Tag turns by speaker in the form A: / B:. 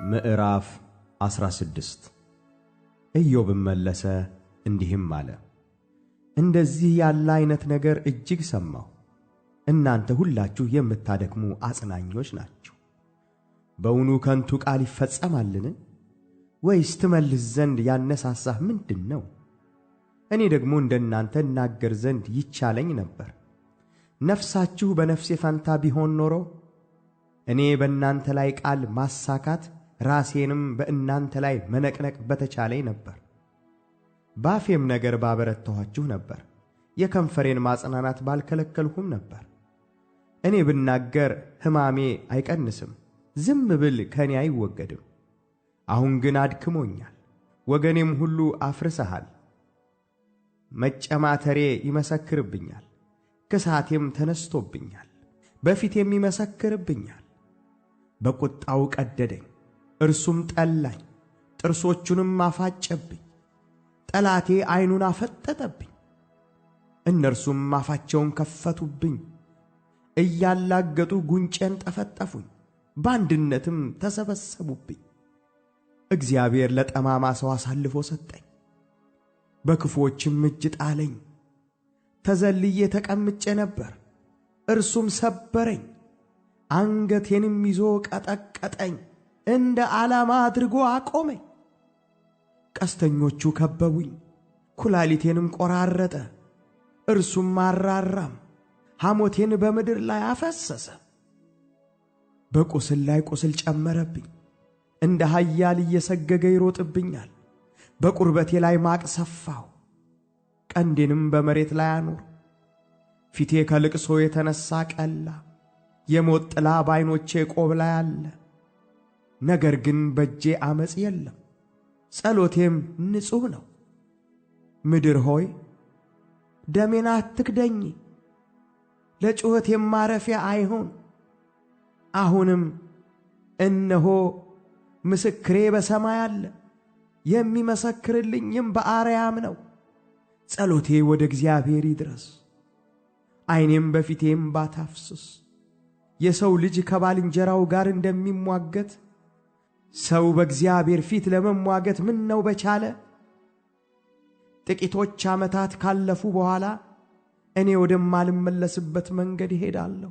A: ምዕራፍ 16 ኢዮብም መለሰ እንዲህም አለ። እንደዚህ ያለ አይነት ነገር እጅግ ሰማሁ። እናንተ ሁላችሁ የምታደክሙ አጽናኞች ናችሁ። በውኑ ከንቱ ቃል ይፈጸማልን? ወይስ ትመልስ ዘንድ ያነሳሳህ ምንድን ነው? እኔ ደግሞ እንደናንተ እናገር ዘንድ ይቻለኝ ነበር። ነፍሳችሁ በነፍሴ ፈንታ ቢሆን ኖሮ እኔ በእናንተ ላይ ቃል ማሳካት ራሴንም በእናንተ ላይ መነቅነቅ በተቻለኝ ነበር። ባፌም ነገር ባበረታኋችሁ ነበር፣ የከንፈሬን ማጽናናት ባልከለከልሁም ነበር። እኔ ብናገር ሕማሜ አይቀንስም፣ ዝም ብል ከእኔ አይወገድም። አሁን ግን አድክሞኛል፣ ወገኔም ሁሉ አፍርሰሃል። መጨማተሬ ይመሰክርብኛል፣ ክሳቴም ተነስቶብኛል፣ በፊቴም ይመሰክርብኛል። በቁጣው ቀደደኝ፣ እርሱም ጠላኝ፣ ጥርሶቹንም አፋጨብኝ። ጠላቴ ዓይኑን አፈጠጠብኝ፣ እነርሱም አፋቸውን ከፈቱብኝ። እያላገጡ ጉንጬን ጠፈጠፉኝ፣ በአንድነትም ተሰበሰቡብኝ። እግዚአብሔር ለጠማማ ሰው አሳልፎ ሰጠኝ፣ በክፉዎችም እጅ ጣለኝ። ተዘልዬ ተቀምጬ ነበር፣ እርሱም ሰበረኝ። አንገቴንም ይዞ ቀጠቀጠኝ፣ እንደ ዓላማ አድርጎ አቆመኝ። ቀስተኞቹ ከበቡኝ፣ ኩላሊቴንም ቆራረጠ። እርሱም አራራም፣ ሐሞቴን በምድር ላይ አፈሰሰ። በቁስል ላይ ቁስል ጨመረብኝ፣ እንደ ኃያል እየሰገገ ይሮጥብኛል። በቁርበቴ ላይ ማቅ ሰፋው፣ ቀንዴንም በመሬት ላይ አኖር። ፊቴ ከልቅሶ የተነሣ ቀላ፣ የሞት ጥላ በዓይኖቼ ቆብ ላይ አለ። ነገር ግን በእጄ ዓመፅ የለም፣ ጸሎቴም ንጹሕ ነው። ምድር ሆይ ደሜን አትክደኝ፣ ለጩኸቴም ማረፊያ አይሆን። አሁንም እነሆ ምስክሬ በሰማይ አለ፣ የሚመሰክርልኝም በአርያም ነው። ጸሎቴ ወደ እግዚአብሔር ይድረስ፣ ዓይኔም በፊቴ እንባ ታፍስስ። የሰው ልጅ ከባልንጀራው ጋር እንደሚሟገት ሰው በእግዚአብሔር ፊት ለመሟገት ምን ነው በቻለ? ጥቂቶች ዓመታት ካለፉ በኋላ እኔ ወደማልመለስበት መንገድ እሄዳለሁ።